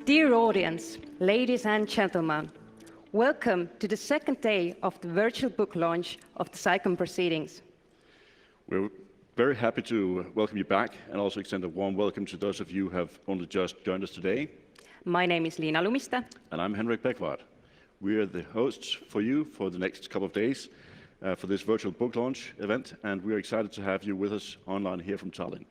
Dear audience, ladies and gentlemen, welcome to the second day of the virtual book launch of the CyCon proceedings. We're very happy to welcome you back and also extend a warm welcome to those of you who have only just joined us today. My name is Liina Lumiste. And I'm Henrik Beckvart. We are the hosts for you for the next couple of days for this virtual book launch event, and we're excited to have you with us online here from Tallinn.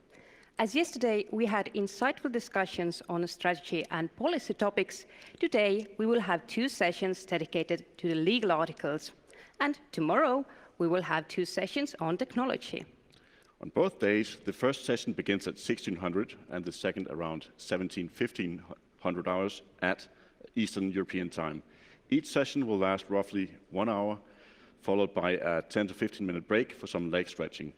As yesterday we had insightful discussions on strategy and policy topics, today we will have two sessions dedicated to the legal articles. And tomorrow we will have two sessions on technology. On both days, the first session begins at 1600 and the second around 1500 hours at Eastern European time. Each session will last roughly 1 hour, followed by a 10 to 15-minute break for some leg stretching.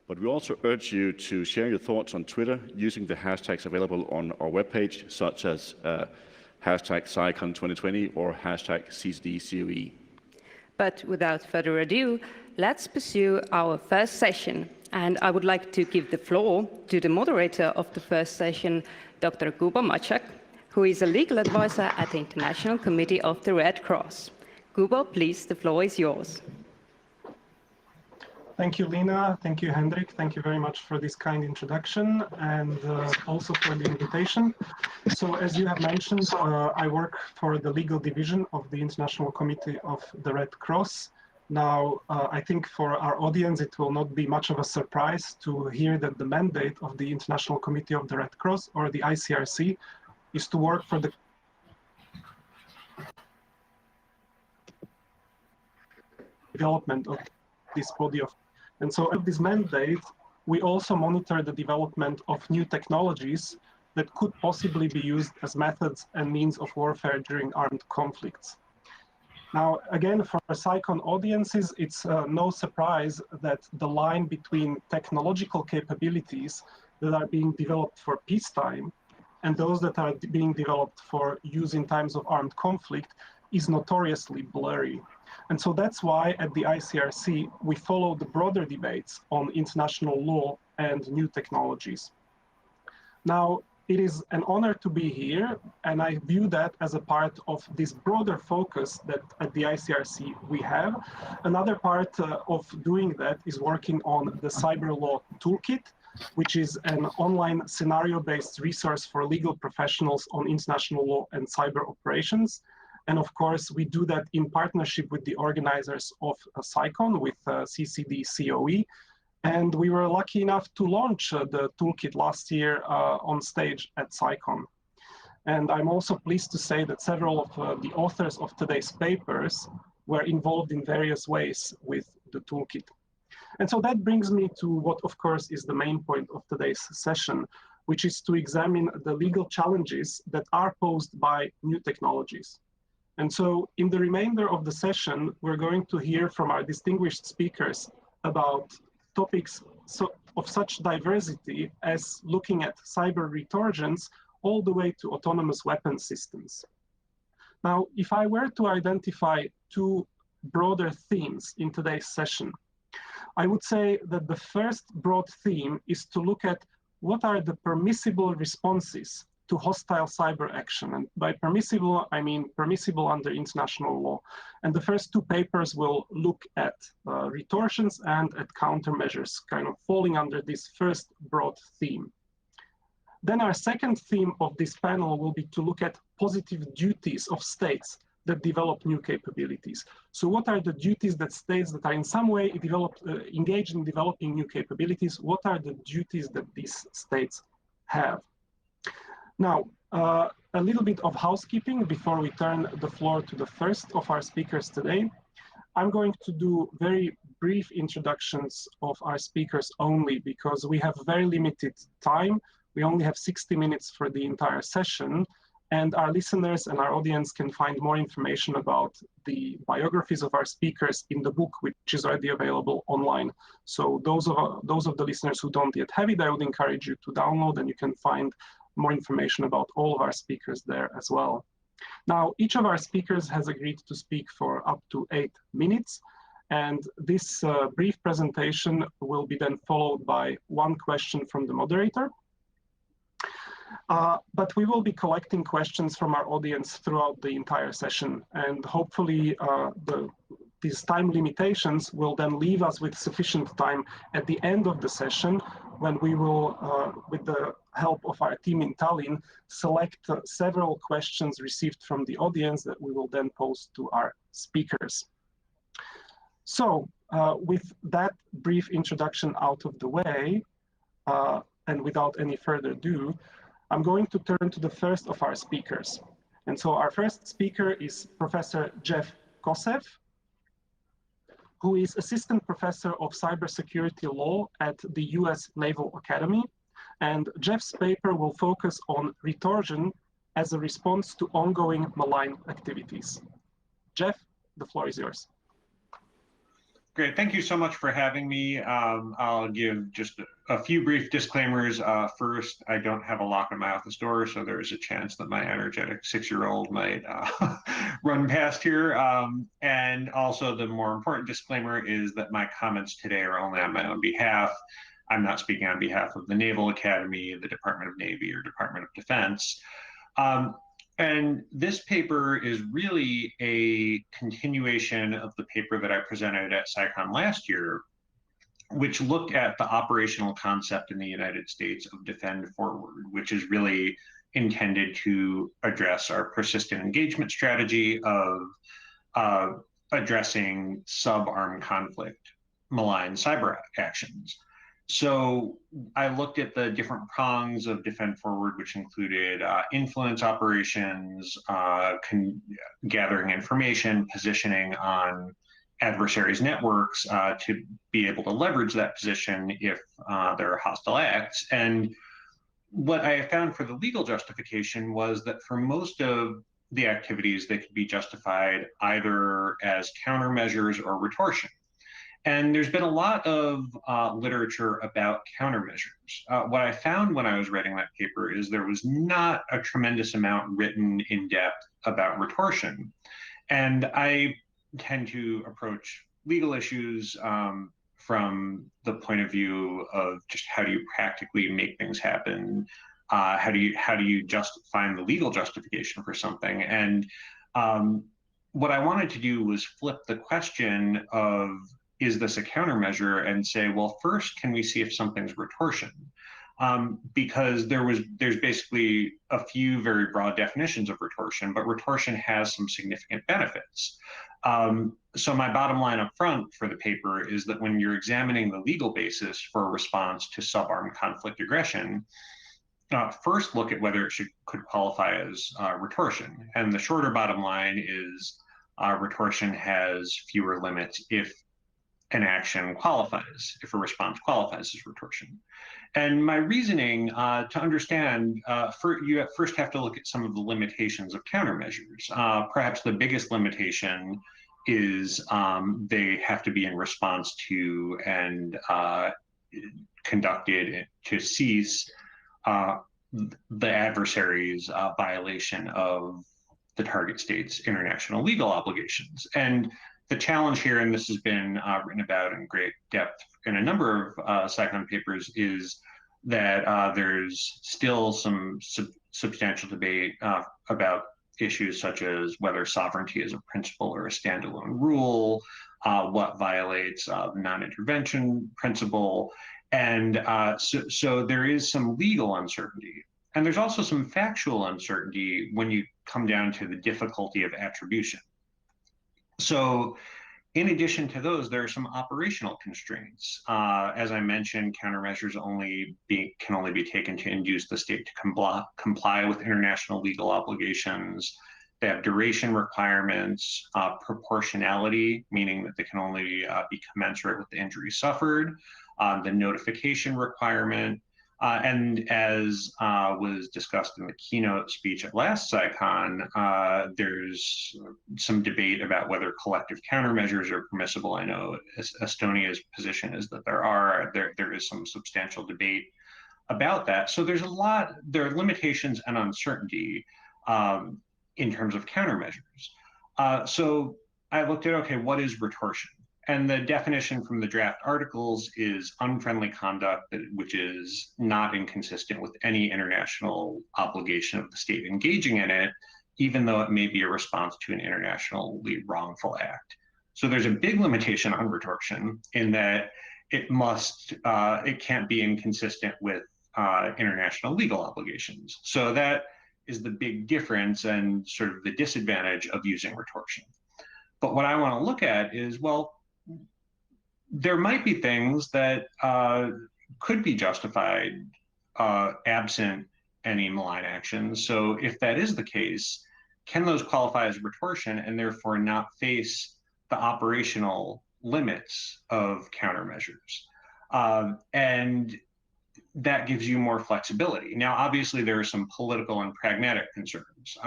But we also urge you to share your thoughts on Twitter using the hashtags available on our webpage, such as hashtag CyCon 2020 or hashtag CCDCOE. But without further ado, let's pursue our first session. And I would like to give the floor to the moderator of the first session, Dr. Kuba Macek, who is a legal advisor at the International Committee of the Red Cross. Kuba, please, the floor is yours. Thank you, Lina. Thank you, Hendrik. Thank you very much for this kind introduction and also for the invitation. So as you have mentioned, I work for the legal division of the International Committee of the Red Cross. Now, I think for our audience, it will not be much of a surprise to hear that the mandate of the International Committee of the Red Cross, or the ICRC, is to work for the development of this body of. And so at this mandate, we also monitor the development of new technologies that could possibly be used as methods and means of warfare during armed conflicts. Now, again, for CyCon audiences, it's no surprise that the line between technological capabilities that are being developed for peacetime and those that are being developed for use in times of armed conflict is notoriously blurry. And so that's why at the ICRC, we follow the broader debates on international law and new technologies. Now, it is an honor to be here, and I view that as a part of this broader focus that at the ICRC we have. Another part of doing that is working on the Cyber Law Toolkit, which is an online scenario-based resource for legal professionals on international law and cyber operations. And of course, we do that in partnership with the organizers of CyCon, with CCDCOE. And we were lucky enough to launch the toolkit last year on stage at CyCon. And I'm also pleased to say that several of the authors of today's papers were involved in various ways with the toolkit. And so that brings me to what, of course, is the main point of today's session, which is to examine the legal challenges that are posed by new technologies. And so in the remainder of the session, we're going to hear from our distinguished speakers about topics of such diversity as looking at cyber retortions all the way to autonomous weapon systems. Now, if I were to identify two broader themes in today's session, I would say that the first broad theme is to look at what are the permissible responses to hostile cyber action. And by permissible, I mean permissible under international law. And the first two papers will look at retortions and at countermeasures, kind of falling under this first broad theme. Then our second theme of this panel will be to look at positive duties of states that develop new capabilities. So what are the duties that states that are in some way engaged in developing new capabilities, what are the duties that these states have? Now, a little bit of housekeeping before we turn the floor to the first of our speakers today. I'm going to do very brief introductions of our speakers only because we have very limited time. We only have 60 minutes for the entire session, and our listeners and our audience can find more information about the biographies of our speakers in the book, which is already available online. So those of the listeners who don't yet have it, I would encourage you to download, and you can find more information about all of our speakers there as well. Now, each of our speakers has agreed to speak for up to 8 minutes, and this brief presentation will be then followed by one question from the moderator. But we will be collecting questions from our audience throughout the entire session, and hopefully these time limitations will then leave us with sufficient time at the end of the session when we will, with the help of our team in Tallinn, select several questions received from the audience that we will then pose to our speakers. So with that brief introduction out of the way, and without any further ado, I'm going to turn to the first of our speakers. And so our first speaker is Professor Jeff Kosev, who is Assistant Professor of Cybersecurity Law at the US Naval Academy. And Jeff's paper will focus on retorsion as a response to ongoing malign activities. Jeff, the floor is yours. Great, thank you so much for having me. I'll give just a few brief disclaimers. First, I don't have a lock on my office door, so there is a chance that my energetic 6-year-old might run past here. And also the more important disclaimer is that my comments today are only on my own behalf. I'm not speaking on behalf of the Naval Academy, the Department of Navy, or Department of Defense. And this paper is really a continuation of the paper that I presented at CyCon last year, which looked at the operational concept in the United States of defend forward, which is really intended to address our persistent engagement strategy of addressing sub-armed conflict, malign cyber actions. So I looked at the different prongs of defend forward, which included influence operations, gathering information, positioning on adversaries' networks to be able to leverage that position if there are hostile acts. And what I found for the legal justification was that for most of the activities, they could be justified either as countermeasures or retortion. And there's been a lot of literature about countermeasures. What I found when I was writing that paper is there was not a tremendous amount written in depth about retortion. And I tend to approach legal issues from the point of view of just how do you practically make things happen? How do you just find the legal justification for something? And what I wanted to do was flip the question of, is this a countermeasure, and say, well, first, can we see if something's retortion? Because there's basically a few very broad definitions of retortion, but retortion has some significant benefits. So my bottom line up front for the paper is that when you're examining the legal basis for a response to sub-armed conflict aggression, first look at whether it could qualify as retortion. And the shorter bottom line is retortion has fewer limits if an action qualifies, if a response qualifies as retortion. And my reasoning to understand, you first have to look at some of the limitations of countermeasures. Perhaps the biggest limitation is they have to be in response to and conducted to cease the adversary's violation of the target state's international legal obligations. And the challenge here, and this has been written about in great depth in a number of CyCon papers, is that there's still some substantial debate about issues such as whether sovereignty is a principle or a standalone rule, what violates the non-intervention principle. And so there is some legal uncertainty. And there's also some factual uncertainty when you come down to the difficulty of attribution. So in addition to those, there are some operational constraints. As I mentioned, countermeasures can only be taken to induce the state to comply with international legal obligations. They have duration requirements, proportionality, meaning that they can only be commensurate with the injury suffered, the notification requirement, and as was discussed in the keynote speech at last CyCon, there's some debate about whether collective countermeasures are permissible. I know Estonia's position is that there is some substantial debate about that. So there are limitations and uncertainty in terms of countermeasures. So I looked at, okay, what is retortion? And the definition from the draft articles is unfriendly conduct, which is not inconsistent with any international obligation of the state engaging in it, even though it may be a response to an internationally wrongful act. So there's a big limitation on retortion in that it can't be inconsistent with international legal obligations. So that is the big difference and sort of the disadvantage of using retortion. But what I want to look at is, well, there might be things that could be justified absent any malign actions. So if that is the case, can those qualify as retortion and therefore not face the operational limits of countermeasures? And that gives you more flexibility. Now, obviously, there are some political and pragmatic concerns.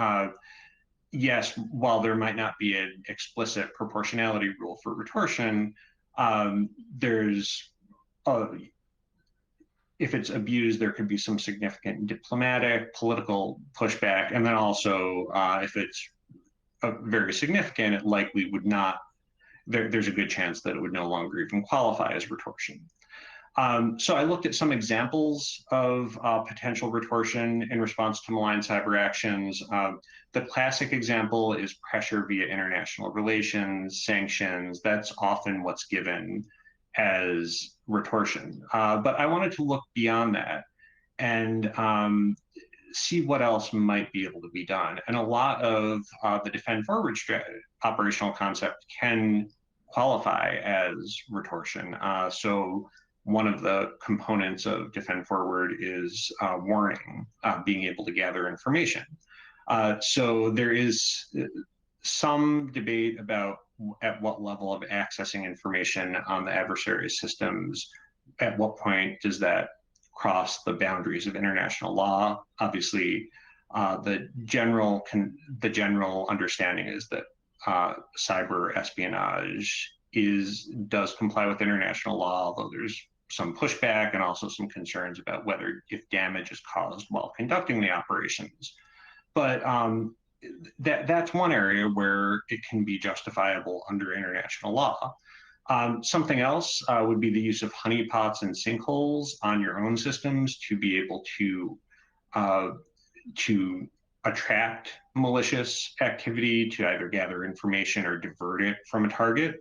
Yes, while there might not be an explicit proportionality rule for retortion, if it's abused, there could be some significant diplomatic, political pushback. And then also, if it's very significant, it likely would not, there's a good chance that it would no longer even qualify as retortion. So I looked at some examples of potential retortion in response to malign cyber actions. The classic example is pressure via international relations, sanctions. That's often what's given as retortion. But I wanted to look beyond that and see what else might be able to be done. And a lot of the defend forward operational concept can qualify as retortion. So one of the components of defend forward is warning, being able to gather information. So there is some debate about at what level of accessing information on the adversary's systems, at what point does that cross the boundaries of international law? Obviously, the general understanding is that cyber espionage does comply with international law, although there's some pushback and also some concerns about whether if damage is caused while conducting the operations. But that's one area where it can be justifiable under international law. Something else would be the use of honeypots and sinkholes on your own systems to be able to attract malicious activity, to either gather information or divert it from a target.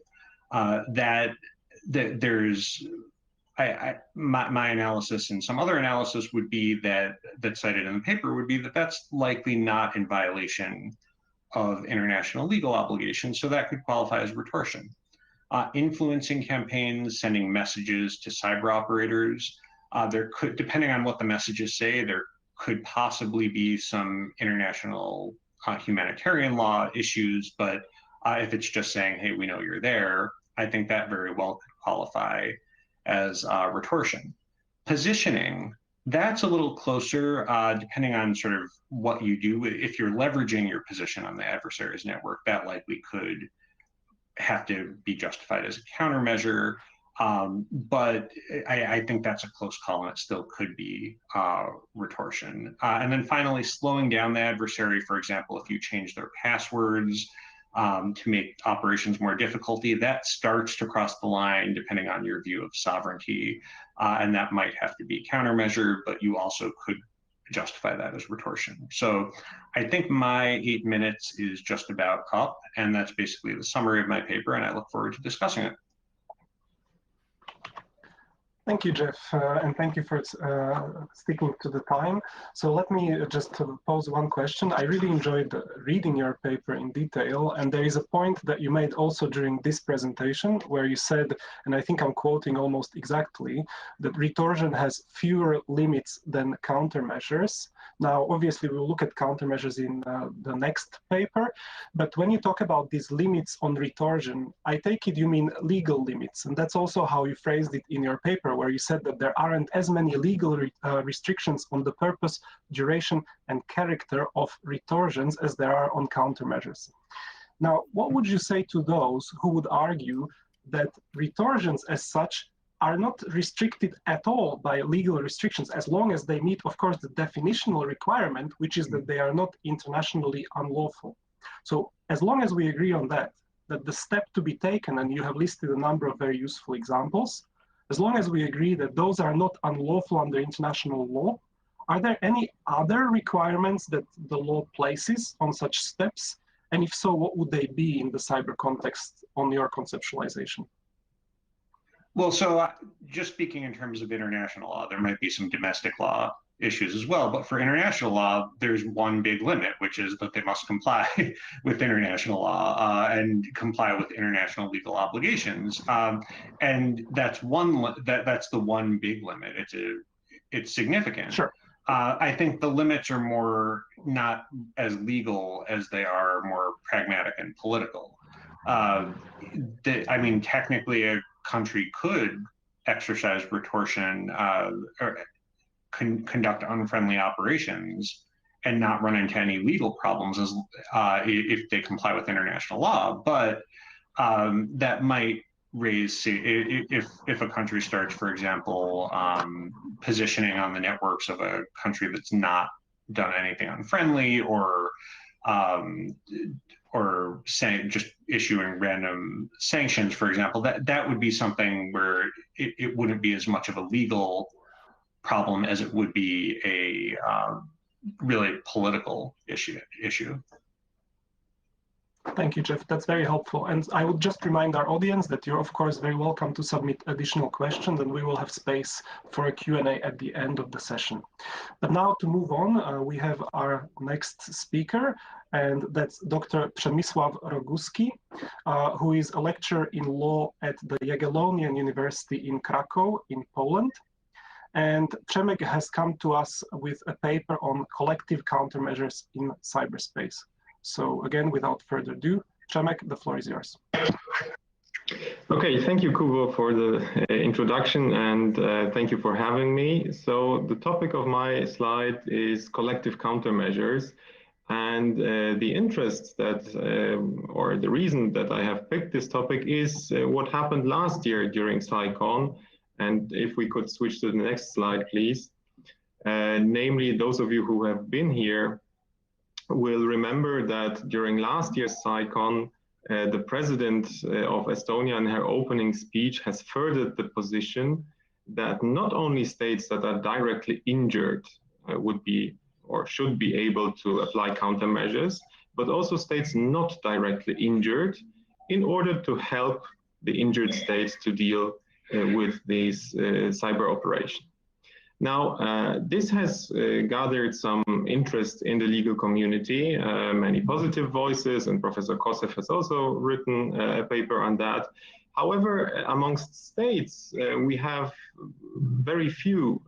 My analysis and some other analysis would be that's cited in the paper would be that that's likely not in violation of international legal obligations, so that could qualify as retortion. Influencing campaigns, sending messages to cyber operators, there could, depending on what the messages say, there could possibly be some international humanitarian law issues, but if it's just saying, hey, we know you're there, I think that very well could qualify as retortion. Positioning, that's a little closer, depending on sort of what you do. If you're leveraging your position on the adversary's network, that likely could have to be justified as a countermeasure. But I think that's a close call, and it still could be retortion. And then finally, slowing down the adversary, for example, if you change their passwords, to make operations more difficult, that starts to cross the line depending on your view of sovereignty, and that might have to be countermeasured, but you also could justify that as retortion. So I think my 8 minutes is just about up, and that's basically the summary of my paper, and I look forward to discussing it. Thank you, Jeff, and thank you for sticking to the time. So let me just pose one question. I really enjoyed reading your paper in detail, and there is a point that you made also during this presentation where you said, and I think I'm quoting almost exactly, that retorsion has fewer limits than countermeasures. Now, obviously, we'll look at countermeasures in the next paper, but when you talk about these limits on retorsion, I take it you mean legal limits, and that's also how you phrased it in your paper, where you said that there aren't as many legal restrictions on the purpose, duration, and character of retorsions as there are on countermeasures. Now, what would you say to those who would argue that retorsions as such are not restricted at all by legal restrictions, as long as they meet, of course, the definitional requirement, which is that they are not internationally unlawful? So as long as we agree on that, that the step to be taken, and you have listed a number of very useful examples, as long as we agree that those are not unlawful under international law, are there any other requirements that the law places on such steps? And if so, what would they be in the cyber context on your conceptualization? Well, so just speaking in terms of international law, there might be some domestic law issues as well, but for international law, there's one big limit, which is that they must comply with international law and comply with international legal obligations, and that's that's the one big limit. It's significant. Sure. I think the limits are more not as legal as they are more pragmatic and political. I mean, technically, a country could exercise retortion or conduct unfriendly operations and not run into any legal problems as if they comply with international law. But that might raise, if a country starts, for example, positioning on the networks of a country that's not done anything unfriendly, or saying, just issuing random sanctions, for example, that would be something where it wouldn't be as much of a legal problem as it would be a really political issue. Thank you, Jeff. That's very helpful. And I would just remind our audience that you're, of course, very welcome to submit additional questions, and we will have space for a Q&A at the end of the session. But now to move on, we have our next speaker, and that's Dr. Przemysław Roguski, who is a lecturer in law at the Jagiellonian University in Krakow in Poland. And Przemek has come to us with a paper on collective countermeasures in cyberspace. So again, without further ado, Przemek, the floor is yours. Okay, thank you, Kubo, for the introduction, and thank you for having me. So the topic of my slide is collective countermeasures, and the interest that, or the reason that I have picked this topic is what happened last year during CyCon. And if we could switch to the next slide, please. Namely, those of you who have been here will remember that during last year's CyCon, the president of Estonia in her opening speech has furthered the position that not only states that are directly injured would be or should be able to apply countermeasures, but also states not directly injured in order to help the injured states to deal with these cyber operations. Now, this has gathered some interest in the legal community, many positive voices, and Professor Kosev has also written a paper on that. However, amongst states, we have very few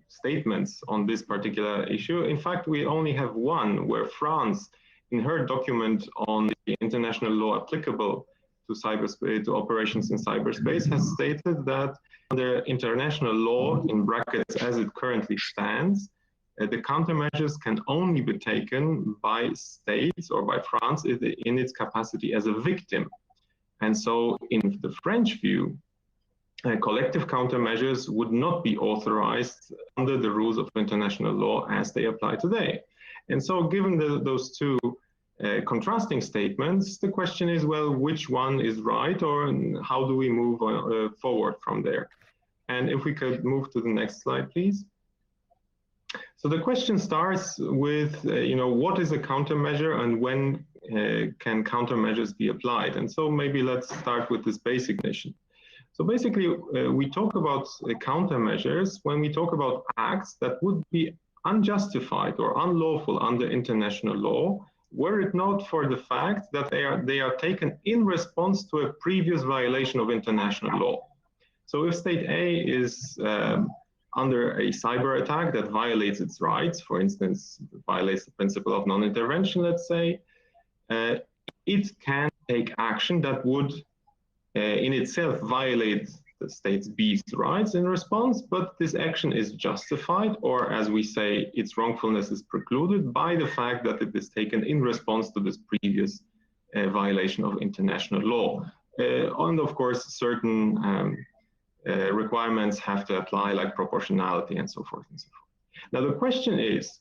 statements on this particular issue. In fact, we only have one, where France, in her document on the international law applicable to cyberspace, to operations in cyberspace, has stated that under international law, in brackets, as it currently stands, the countermeasures can only be taken by states or by France in its capacity as a victim. And so in the French view, collective countermeasures would not be authorized under the rules of international law as they apply today. And so given those two contrasting statements, the question is, well, which one is right, or how do we move forward from there? And if we could move to the next slide, please. So the question starts with, what is a countermeasure and when can countermeasures be applied? And so maybe let's start with this basic definition. So basically, we talk about countermeasures when we talk about acts that would be unjustified or unlawful under international law, were it not for the fact that they are taken in response to a previous violation of international law. So if state A is under a cyber attack that violates its rights, for instance, violates the principle of non-intervention, let's say, it can take action that would in itself violate the state B's rights in response, but this action is justified, or as we say, its wrongfulness is precluded by the fact that it is taken in response to this previous violation of international law. And of course, certain requirements have to apply, like proportionality and so forth and so forth. Now the question is,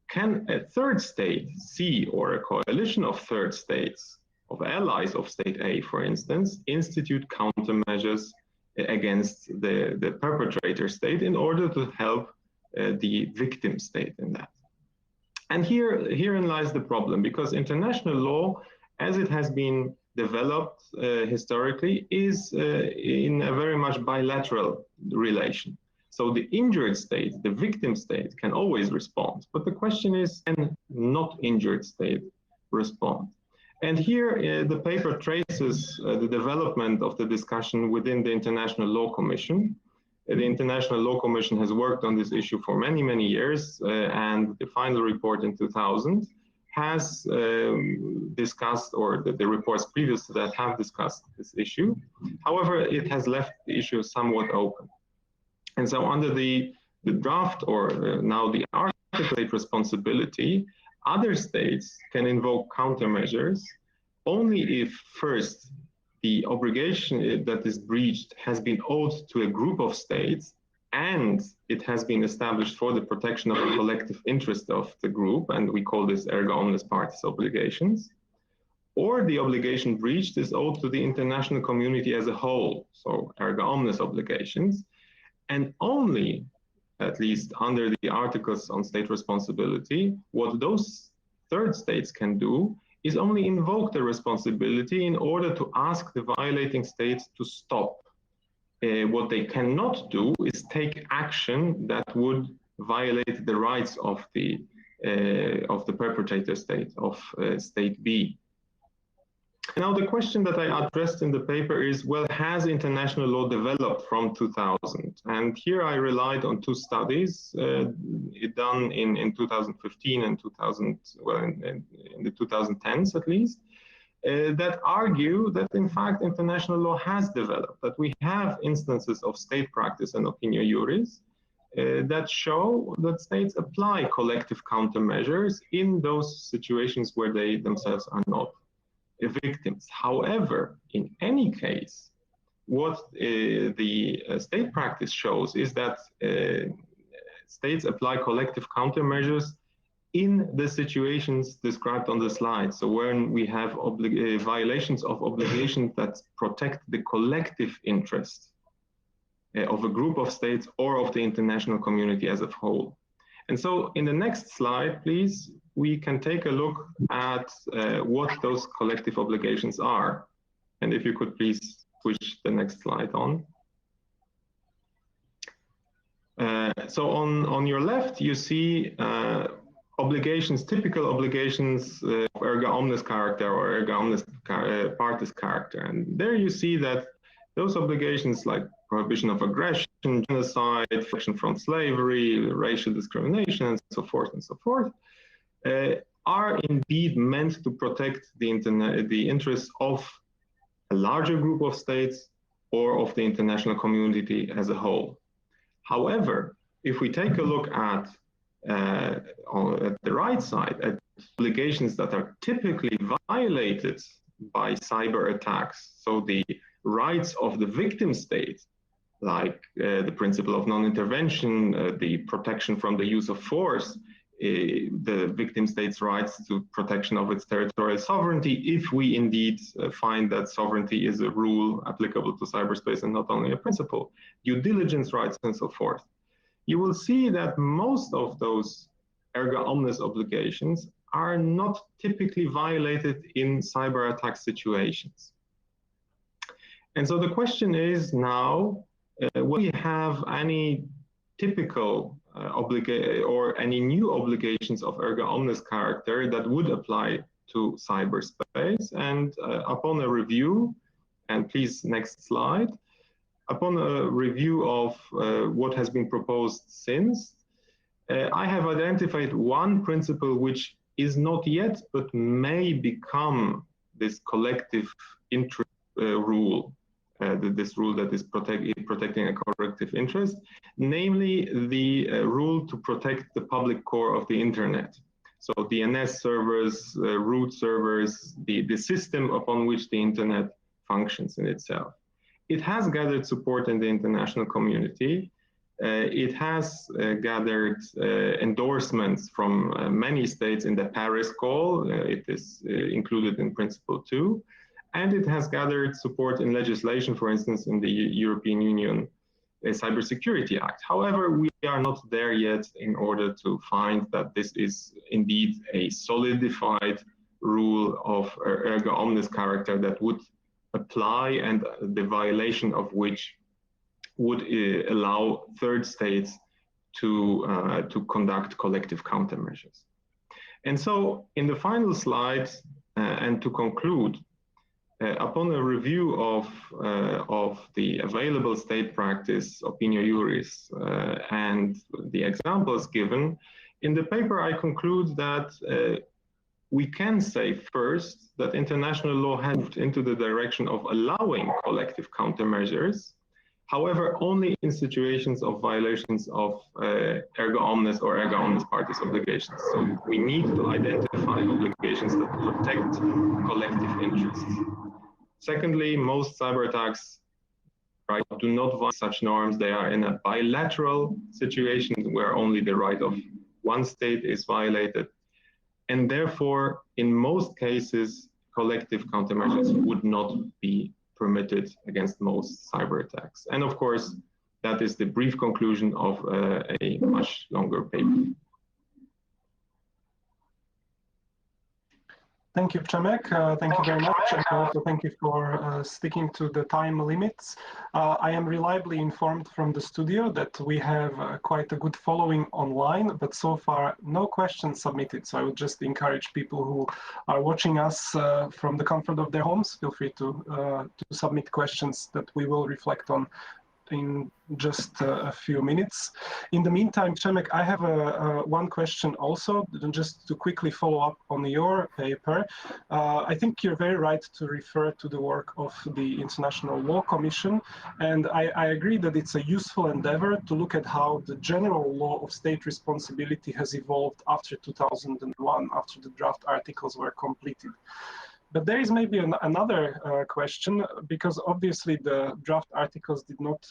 can a third state, C, or a coalition of third states, allies of state A, for instance, institute countermeasures against the perpetrator state in order to help the victim state in that. And herein lies the problem, because international law, as it has been developed historically, is in a very much bilateral relation. So the injured state, the victim state, can always respond. But the question is, can not injured state respond? And here the paper traces the development of the discussion within the International Law Commission. The International Law Commission has worked on this issue for many, many years, and the final report in 2000 has discussed, or the reports previous to that have discussed this issue. However, it has left the issue somewhat open. And so under the draft, or now the articulate responsibility, other states can invoke countermeasures only if first the obligation that is breached has been owed to a group of states and it has been established for the protection of the collective interest of the group, and we call this erga omnes partis obligations, or the obligation breached is owed to the international community as a whole, so erga omnes obligations, and only, at least under the articles on state responsibility, what those third states can do is only invoke the responsibility in order to ask the violating states to stop. What they cannot do is take action that would violate the rights of the perpetrator state, of state B. Now the question that I addressed in the paper is, well, has international law developed from 2000? And here I relied on two studies done in 2015 and 2000, well, in the 2010s at least, that argue that in fact international law has developed, that we have instances of state practice and opinio juris that show that states apply collective countermeasures in those situations where they themselves are not victims. However, in any case, what the state practice shows is that states apply collective countermeasures in the situations described on the slide. So when we have violations of obligations that protect the collective interest of a group of states or of the international community as a whole. And so in the next slide, please, we can take a look at what those collective obligations are. And if you could please switch the next slide on. So on your left, you see obligations, typical obligations of erga omnes character or erga omnes partis character. And there you see that those obligations like prohibition of aggression, genocide, protection from slavery, racial discrimination, and so forth, are indeed meant to protect the interests of a larger group of states or of the international community as a whole. However, if we take a look at the right side, at obligations that are typically violated by cyber attacks, so the rights of the victim state, like the principle of non-intervention, the protection from the use of force, the victim state's rights to protection of its territorial sovereignty, if we indeed find that sovereignty is a rule applicable to cyberspace and not only a principle, due diligence rights and so forth. You will see that most of those erga omnes obligations are not typically violated in cyber attack situations. And so the question is now, will we have any typical or any new obligations of erga omnes character that would apply to cyberspace? And upon a review, and please next slide, upon a review of what has been proposed since, I have identified one principle which is not yet, but may become this collective interest rule. This rule that is protecting a collective interest, namely the rule to protect the public core of the internet. So DNS servers, root servers, the system upon which the internet functions in itself. It has gathered support in the international community It has gathered endorsements from many states in the Paris call. It is included in Principle 2. And it has gathered support in legislation, for instance, in the European Union Cybersecurity Act. However, we are not there yet in order to find that this is indeed a solidified rule of erga omnes character that would apply and the violation of which would allow third states to conduct collective countermeasures. And so in the final slide, and to conclude, upon a review of the available state practice, opinio juris, and the examples given, in the paper I conclude that we can say first that international law has moved into the direction of allowing collective countermeasures, however, only in situations of violations of erga omnes or erga omnes partes obligations. So we need to identify obligations that protect collective interests. Secondly, most cyber attacks do not violate such norms. They are in a bilateral situation where only the right of one state is violated. And therefore, in most cases, collective countermeasures would not be permitted against most cyber attacks. And of course, that is the brief conclusion of a much longer paper. Thank you, Przemek. Thank you very much. And also thank you for sticking to the time limits. I am reliably informed from the studio that we have quite a good following online, but so far no questions submitted. So I would just encourage people who are watching us from the comfort of their homes, feel free to submit questions that we will reflect on in just a few minutes. In the meantime, Przemek, I have one question also, just to quickly follow up on your paper. I think you're very right to refer to the work of the International Law Commission, and I agree that it's a useful endeavor to look at how the general law of state responsibility has evolved after 2001, after the draft articles were completed. But there is maybe another question, because obviously the draft articles did not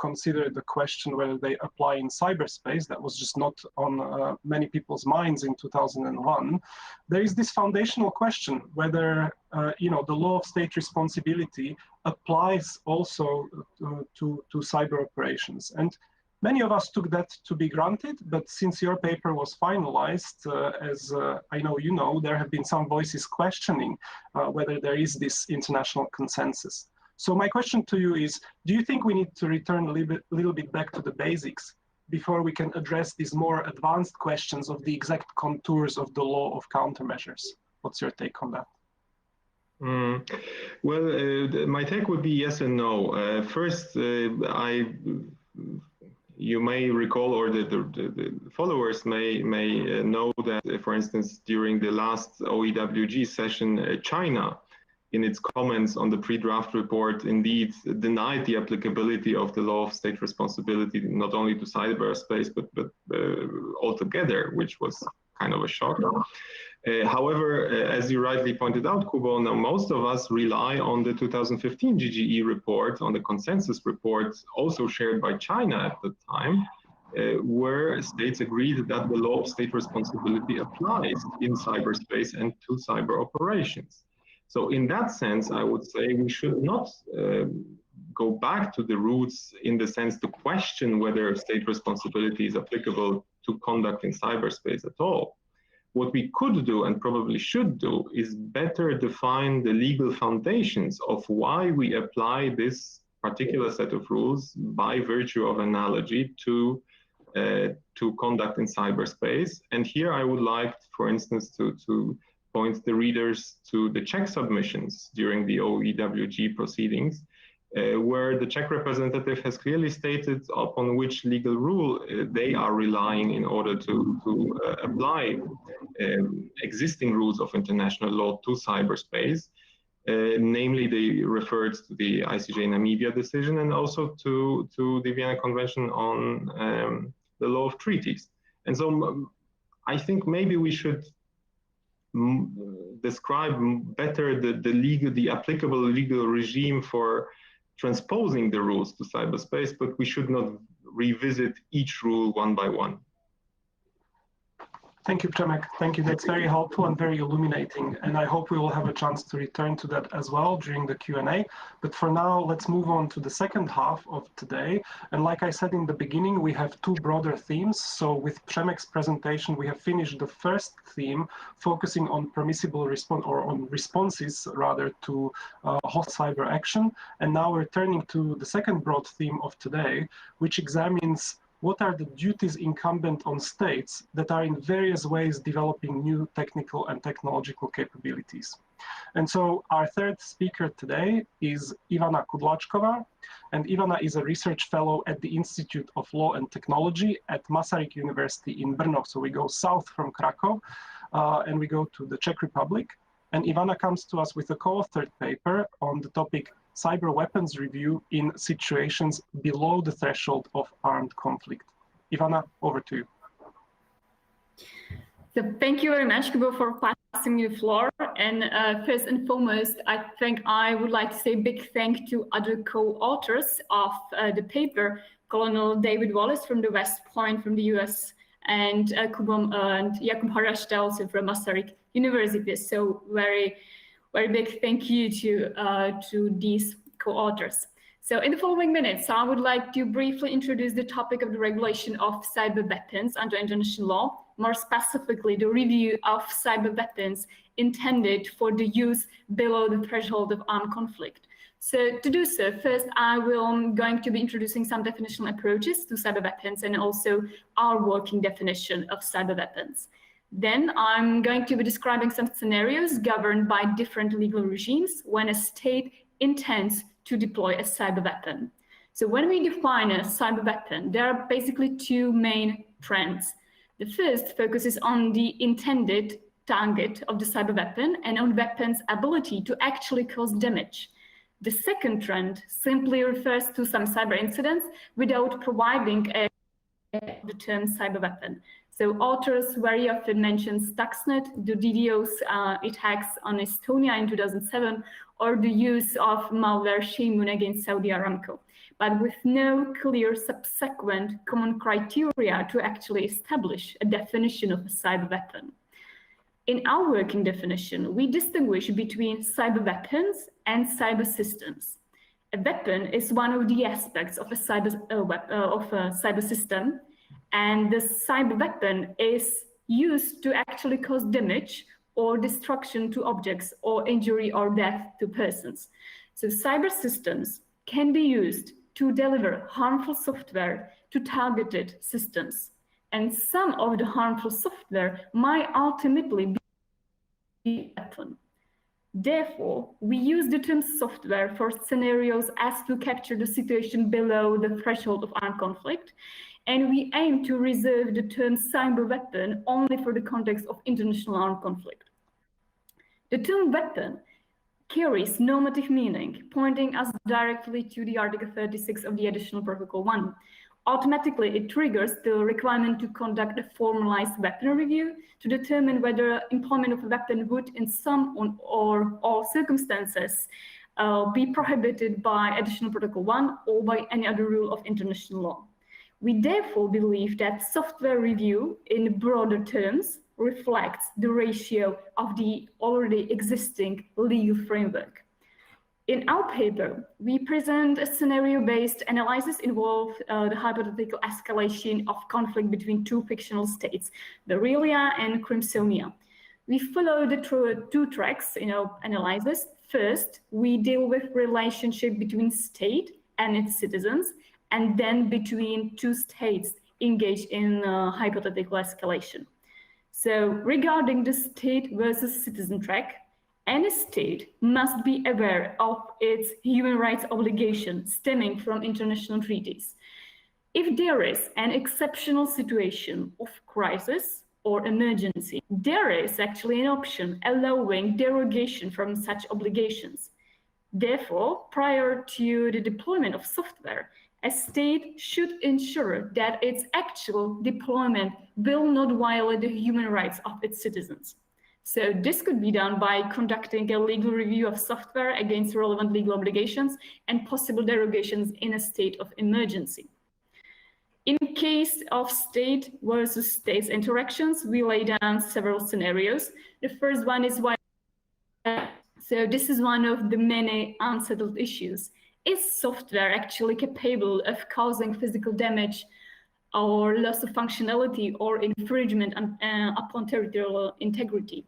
consider the question whether they apply in cyberspace. That was just not on many people's minds in 2001. There is this foundational question whether the law of state responsibility applies also to cyber operations. And many of us took that to be granted, but since your paper was finalized, as I know you know, there have been some voices questioning whether there is this international consensus. So my question to you is, do you think we need to return a little bit back to the basics before we can address these more advanced questions of the exact contours of the law of countermeasures? What's your take on that? Well, my take would be yes and no. First, you may recall, or the followers may know that, for instance, during the last OEWG session, China, in its comments on the pre-draft report, indeed denied the applicability of the law of state responsibility, not only to cyberspace, but altogether, which was kind of a shock. However, as you rightly pointed out, Kubo, now most of us rely on the 2015 GGE report, on the consensus report, also shared by China at the time, where states agreed that the law of state responsibility applies in cyberspace and to cyber operations. So in that sense, I would say we should not go back to the roots in the sense to question whether state responsibility is applicable to conduct in cyberspace at all. What we could do and probably should do is better define the legal foundations of why we apply this particular set of rules by virtue of analogy to conduct in cyberspace. And here I would like, for instance, to point the readers to the Czech submissions during the OEWG proceedings, where the Czech representative has clearly stated upon which legal rule they are relying in order to apply existing rules of international law to cyberspace. Namely, they referred to the ICJ Namibia decision and also to the Vienna Convention on the law of treaties. And so I think maybe we should describe better the applicable legal regime for transposing the rules to cyberspace, but we should not revisit each rule one by one. Thank you, Przemek. Thank you. That's very helpful and very illuminating. And I hope we will have a chance to return to that as well during the Q&A. But for now, let's move on to the second half of today. And like I said in the beginning, we have two broader themes. So with Przemek's presentation, we have finished the first theme, focusing on permissible response, or on responses rather, to host cyber action. And now we're turning to the second broad theme of today, which examines what are the duties incumbent on states that are in various ways developing new technical and technological capabilities. And so our third speaker today is Ivana Kudlačková, and Ivana is a research fellow at the Institute of Law and Technology at Masaryk University in Brno. So we go south from Krakow and we go to the Czech Republic. And Ivana comes to us with a co-authored paper on the topic cyber weapons review in situations below the threshold of armed conflict. Ivana, over to you. So thank you very much, Kubo, for passing me the floor. And first and foremost, I think I would like to say a big thank to other co-authors of the paper, Colonel David Wallace from the West Point from the US, and Kubo and Jakub Harasta also from Masaryk University. So very big thank you to these co-authors. So in the following minutes, I would like to briefly introduce the topic of the regulation of cyber weapons under international law, more specifically the review of cyber weapons intended for the use below the threshold of armed conflict. So to do so, first I'm going to be introducing some definitional approaches to cyber weapons and also our working definition of cyber weapons. Then I'm going to be describing some scenarios governed by different legal regimes when a state intends to deploy a cyber weapon. So when we define a cyber weapon, there are basically two main trends. The first focuses on the intended target of the cyber weapon and on weapon's ability to actually cause damage. The second trend simply refers to some cyber incidents without providing the term cyber weapon. So authors very often mention Stuxnet, the DDoS attacks on Estonia in 2007, or the use of malware Shamoon against Saudi Aramco, but with no clear subsequent common criteria to actually establish a definition of a cyber weapon. In our working definition, we distinguish between cyber weapons and cyber systems. A weapon is one of the aspects of a cyber system, and the cyber weapon is used to actually cause damage or destruction to objects or injury or death to persons. So cyber systems can be used to deliver harmful software to targeted systems. And some of the harmful software might ultimately be a weapon. Therefore, we use the term software for scenarios as to capture the situation below the threshold of armed conflict. And we aim to reserve the term cyber weapon only for the context of international armed conflict. The term weapon carries normative meaning, pointing us directly to the Article 36 of the Additional Protocol 1. Automatically, it triggers the requirement to conduct a formalized weapon review to determine whether employment of a weapon would, in some or all circumstances, be prohibited by Additional Protocol 1 or by any other rule of international law. We therefore believe that software review, in broader terms, reflects the ratio of the already existing legal framework. In our paper, we present a scenario-based analysis involving the hypothetical escalation of conflict between two fictional states, Berelia and Crimsonia. We follow the two tracks in our analysis. First, we deal with relationship between state and its citizens, and then between two states engaged in hypothetical escalation. So regarding the state versus citizen track, any state must be aware of its human rights obligation stemming from international treaties. If there is an exceptional situation of crisis or emergency, there is actually an option allowing derogation from such obligations. Therefore, prior to the deployment of software, a state should ensure that its actual deployment will not violate the human rights of its citizens. So this could be done by conducting a legal review of software against relevant legal obligations and possible derogations in a state of emergency. In case of state versus states interactions, we lay down several scenarios. The first one is why. So this is one of the many unsettled issues. Is software actually capable of causing physical damage or loss of functionality or infringement upon territorial integrity?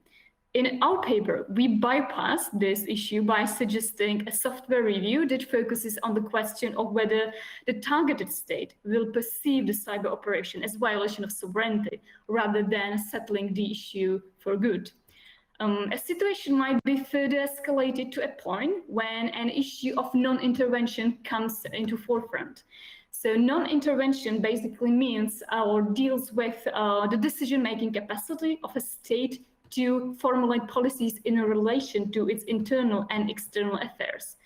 In our paper, we bypass this issue by suggesting a software review that focuses on the question of whether the targeted state will perceive the cyber operation as violation of sovereignty rather than settling the issue for good. A situation might be further escalated to a point when an issue of non-intervention comes into forefront. So non-intervention basically means or deals with the decision-making capacity of a state to formulate policies in relation to its internal and external affairs.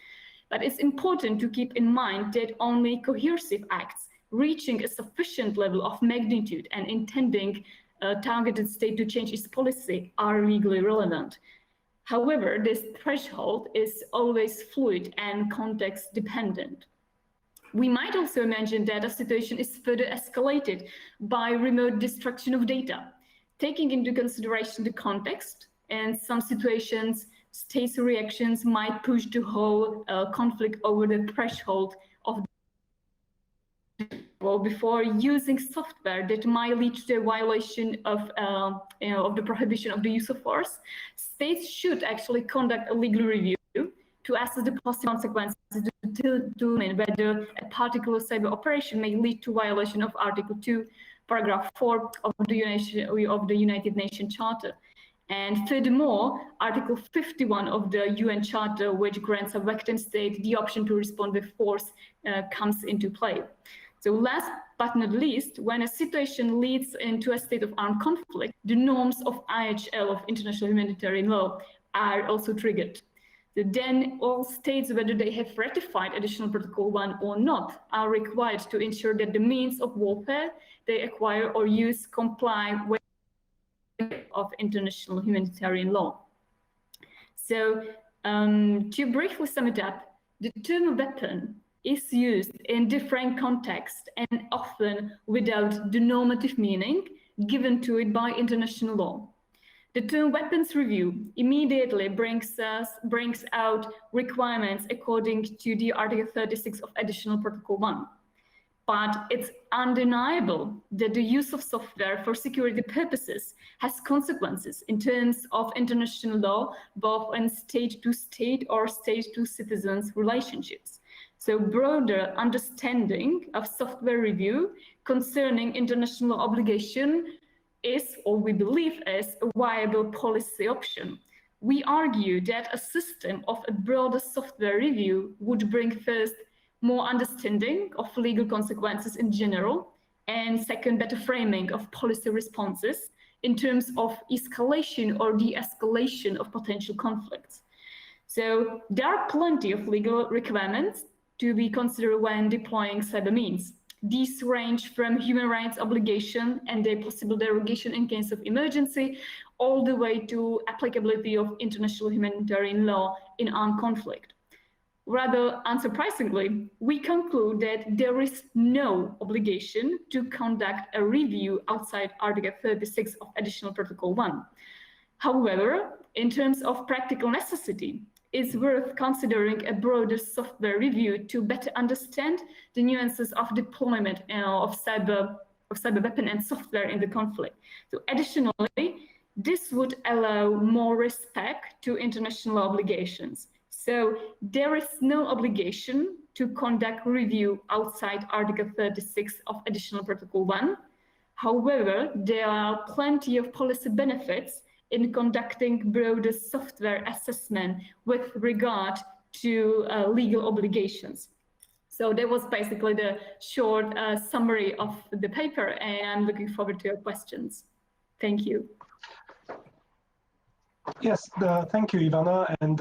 But it's important to keep in mind that only coercive acts reaching a sufficient level of magnitude and intending a targeted state to change its policy are legally relevant. However, this threshold is always fluid and context dependent. We might also imagine that a situation is further escalated by remote destruction of data. Taking into consideration the context, in some situations, states' reactions might push the whole conflict over the threshold of before using software that might lead to a violation of the prohibition of the use of force. States should actually conduct a legal review to assess the possible consequences to determine whether a particular cyber operation may lead to violation of Article 2, Paragraph 4 of the United Nations Charter. And furthermore, Article 51 of the UN Charter, which grants a victim state the option to respond with force, comes into play. So last but not least, when a situation leads into a state of armed conflict, the norms of IHL, of international humanitarian law, are also triggered. So then all states, whether they have ratified Additional Protocol 1 or not, are required to ensure that the means of warfare they acquire or use comply with of international humanitarian law. So to briefly sum it up, the term weapon is used in different contexts and often without the normative meaning given to it by international law. The term weapons review immediately brings out requirements according to the Article 36 of Additional Protocol 1. But it's undeniable that the use of software for security purposes has consequences in terms of international law, both in state-to-state or state-to-citizens relationships. So broader understanding of software review concerning international obligation is, or we believe is, a viable policy option. We argue that a system of a broader software review would bring first more understanding of legal consequences in general, and second, better framing of policy responses in terms of escalation or de-escalation of potential conflicts. So there are plenty of legal requirements to be considered when deploying cyber means. These range from human rights obligation and their possible derogation in case of emergency, all the way to applicability of international humanitarian law in armed conflict. Rather unsurprisingly, we conclude that there is no obligation to conduct a review outside Article 36 of Additional Protocol 1. However, in terms of practical necessity, it's worth considering a broader software review to better understand the nuances of deployment of cyber weapon and software in the conflict. So additionally, this would allow more respect to international obligations. So there is no obligation to conduct review outside Article 36 of Additional Protocol 1. However, there are plenty of policy benefits in conducting broader software assessment with regard to legal obligations. So that was basically the short summary of the paper, and I'm looking forward to your questions. Thank you. Yes, thank you, Ivana, and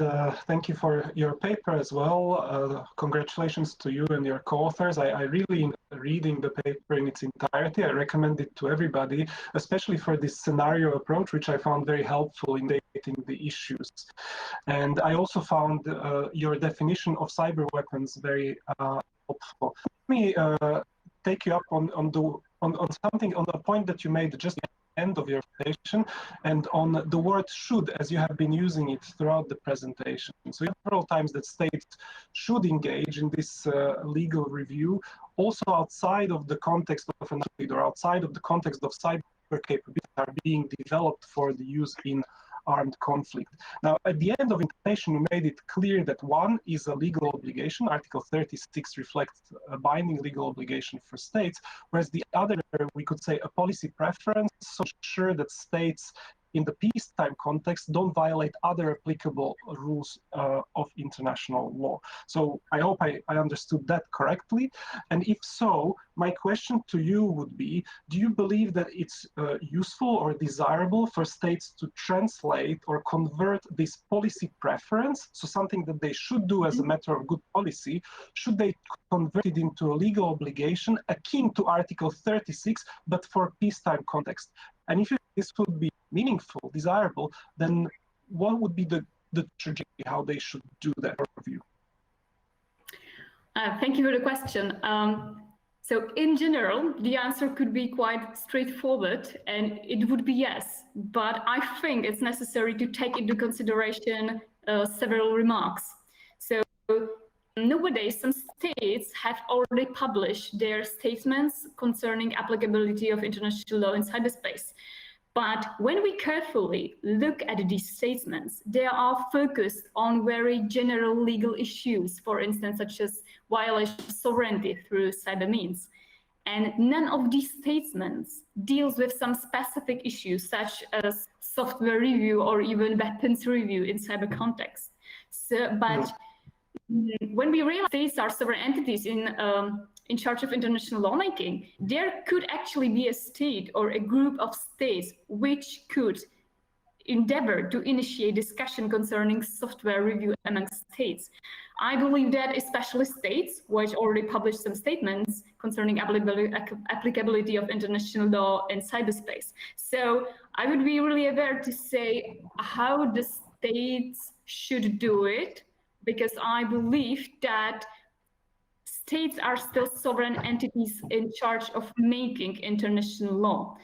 thank you for your paper as well. Congratulations to you and your co-authors. I really enjoyed reading the paper in its entirety. I recommend it to everybody, especially for this scenario approach, which I found very helpful in dating the issues. And I also found your definition of cyber weapons very helpful. Let me take you up on something, on the point that you made just at the end of your presentation, and on the word should, as you have been using it throughout the presentation. So several times that states should engage in this legal review, also outside of the context of an athlete or outside of the context of cyber capabilities are being developed for the use in armed conflict. Now, at the end of the presentation, you made it clear that one is a legal obligation. Article 36 reflects a binding legal obligation for states, whereas the other, we could say, a policy preference, so sure that states in the peacetime context don't violate other applicable rules of international law. So I hope I understood that correctly. And if so, my question to you would be, do you believe that it's useful or desirable for states to translate or convert this policy preference, so something that they should do as a matter of good policy, should they convert it into a legal obligation akin to Article 36, but for peacetime context? And if this would be meaningful, desirable, then what would be the trajectory, how they should do that review? Thank you for the question. So in general, the answer could be quite straightforward, and it would be yes. But I think it's necessary to take into consideration several remarks. So nowadays, some states have already published their statements concerning applicability of international law in cyberspace. But when we carefully look at these statements, they are focused on very general legal issues, for instance, such as violation of sovereignty through cyber means. And none of these statements deals with some specific issues, such as software review or even weapons review in cyber context. So, but when we realize states are sovereign entities in charge of international lawmaking, there could actually be a state or a group of states which could endeavor to initiate discussion concerning software review among states. I believe that especially states which already published some statements concerning applicability of international law in cyberspace. So I would be really aware to say how the states should do it, because I believe that states are still sovereign entities in charge of making international law.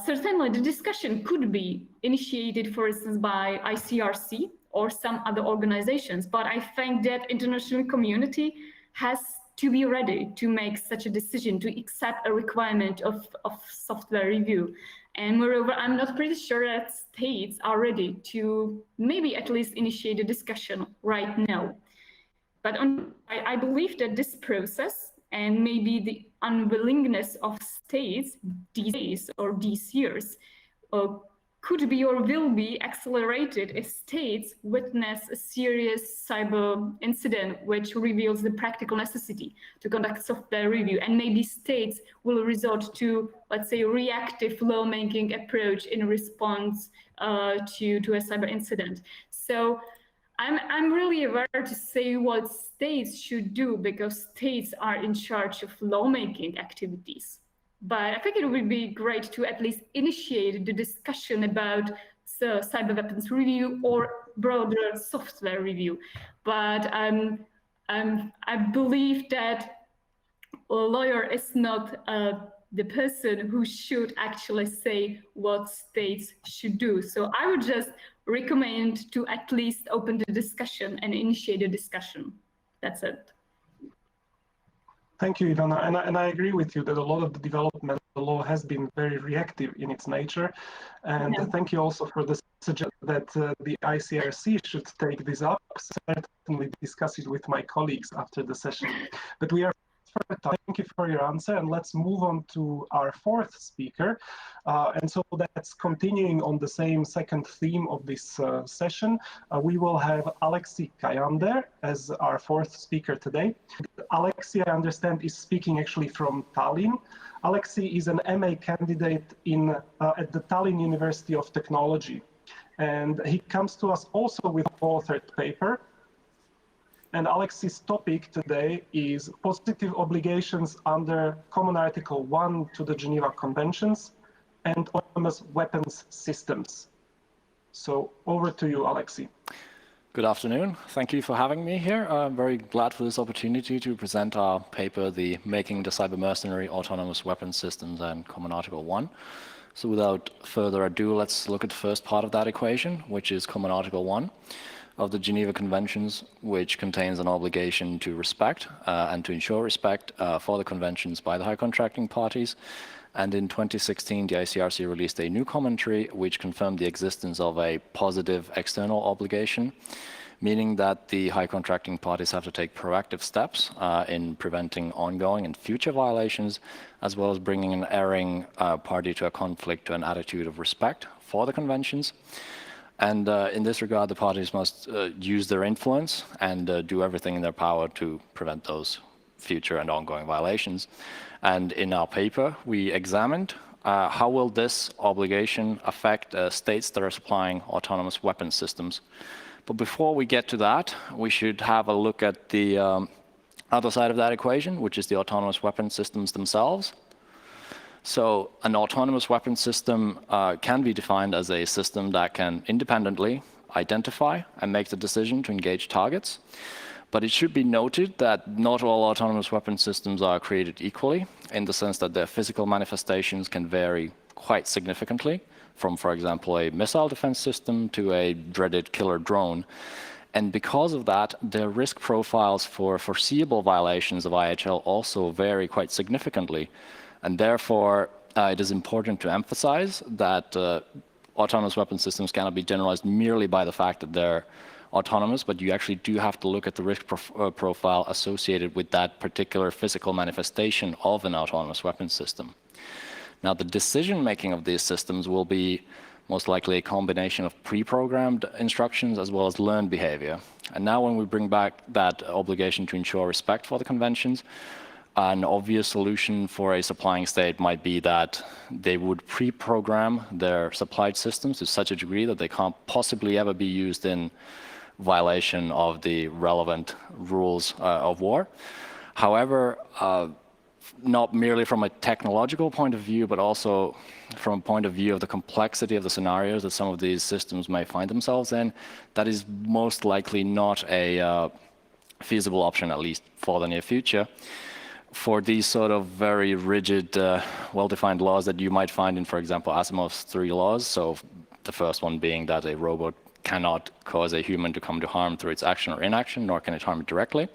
Certainly, the discussion could be initiated, for instance, by ICRC or some other organizations, but I think that international community has to be ready to make such a decision, to accept a requirement of software review. And moreover, I'm not pretty sure that states are ready to maybe at least initiate a discussion right now. But I believe that this process and maybe the unwillingness of states these days or these years could be or will be accelerated if states witness a serious cyber incident which reveals the practical necessity to conduct software review. And maybe states will resort to, let's say, reactive lawmaking approach in response to a cyber incident. So I'm really aware to say what states should do, because states are in charge of lawmaking activities. But I think it would be great to at least initiate the discussion about cyber weapons review or broader software review. But I believe that a lawyer is not the person who should actually say what states should do. So I would just recommend to at least open the discussion and initiate a discussion. That's it. Thank you, Ivana. And I agree with you that a lot of the development of the law has been very reactive in its nature. And thank you also for the suggestion that the ICRC should take this up. Certainly discuss it with my colleagues after the session. But we are for time. Thank you for your answer, and let's move on to our fourth speaker. And so that's continuing on the same second theme of this session. We will have Alexi Kayander as our fourth speaker today. Alexi, I understand, is speaking actually from Tallinn. Alexi is an MA candidate at the Tallinn University of Technology, and he comes to us also with an authored paper. And Alexi's topic today is positive obligations under Common Article 1 to the Geneva Conventions and autonomous weapons systems. So over to you, Alexi. Good afternoon. Thank you for having me here. I'm very glad for this opportunity to present our paper, the Making the Cyber Mercenary Autonomous Weapons Systems and Common Article 1. So without further ado, let's look at the first part of that equation, which is Common Article 1 of the Geneva Conventions, which contains an obligation to respect and to ensure respect for the conventions by the high contracting parties. And in 2016, the ICRC released a new commentary which confirmed the existence of a positive external obligation, meaning that the high contracting parties have to take proactive steps in preventing ongoing and future violations, as well as bringing an erring party to a conflict to an attitude of respect for the conventions. And in this regard, the parties must use their influence and do everything in their power to prevent those future and ongoing violations. And in our paper, we examined how will this obligation affect states that are supplying autonomous weapons systems. But before we get to that, we should have a look at the other side of that equation, which is the autonomous weapons systems themselves. So an autonomous weapons system can be defined as a system that can independently identify and make the decision to engage targets. But it should be noted that not all autonomous weapon systems are created equally, in the sense that their physical manifestations can vary quite significantly, from, for example, a missile defense system to a dreaded killer drone. And because of that, their risk profiles for foreseeable violations of IHL also vary quite significantly. And therefore, it is important to emphasize that autonomous weapon systems cannot be generalized merely by the fact that they're autonomous, but you actually do have to look at the risk profile associated with that particular physical manifestation of an autonomous weapons system. Now, the decision-making of these systems will be most likely a combination of pre-programmed instructions as well as learned behavior. And now when we bring back that obligation to ensure respect for the conventions, an obvious solution for a supplying state might be that they would pre-program their supplied systems to such a degree that they can't possibly ever be used in violation of the relevant rules of war. However, not merely from a technological point of view, but also from a point of view of the complexity of the scenarios that some of these systems may find themselves in, that is most likely not a feasible option, at least for the near future, for these sort of very rigid, well-defined laws that you might find in, for example, Asimov's 3 laws. So the first one being that a robot cannot cause a human to come to harm through its action or inaction, nor can it harm it directly,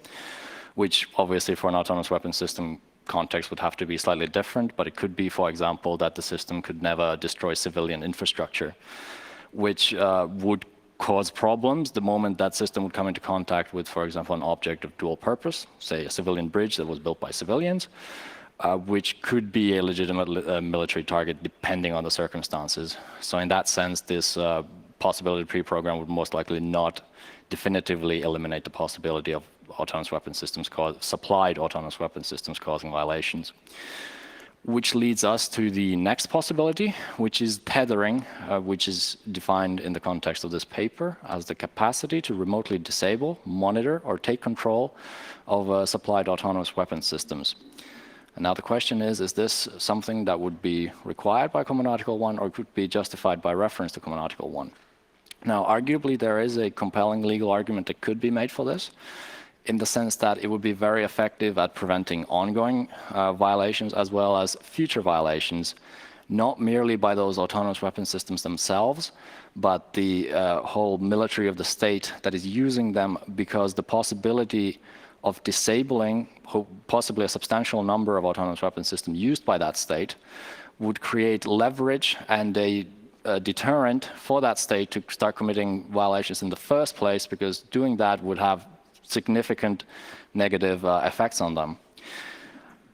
which obviously for an autonomous weapons system context would have to be slightly different, but it could be, for example, that the system could never destroy civilian infrastructure, which would cause problems the moment that system would come into contact with, for example, an object of dual purpose, say a civilian bridge that was built by civilians, which could be a legitimate military target depending on the circumstances. So in that sense, this possibility pre-program would most likely not definitively eliminate the possibility of autonomous weapon systems supplied autonomous weapon systems causing violations. Which leads us to the next possibility, which is tethering, which is defined in the context of this paper as the capacity to remotely disable, monitor, or take control of supplied autonomous weapon systems. And now the question is this something that would be required by Common Article 1 or could be justified by reference to Common Article 1? Now, arguably, there is a compelling legal argument that could be made for this, in the sense that it would be very effective at preventing ongoing violations as well as future violations, not merely by those autonomous weapon systems themselves, but the whole military of the state that is using them, because the possibility of disabling possibly a substantial number of autonomous weapon systems used by that state would create leverage and a deterrent for that state to start committing violations in the first place, because doing that would have significant negative effects on them.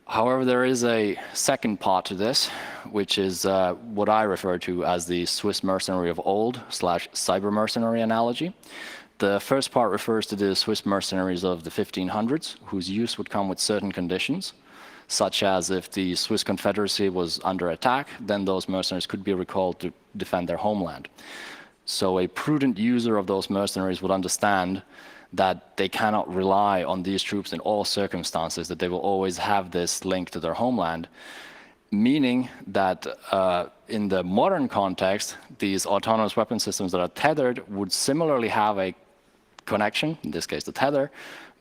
However, there is a second part to this, which is what I refer to as the Swiss mercenary of old / cyber mercenary analogy. The first part refers to the Swiss mercenaries of the 1500s, whose use would come with certain conditions, such as if the Swiss Confederacy was under attack, then those mercenaries could be recalled to defend their homeland. So a prudent user of those mercenaries would understand that they cannot rely on these troops in all circumstances, that they will always have this link to their homeland, meaning that in the modern context, these autonomous weapon systems that are tethered would similarly have a connection, in this case the tether,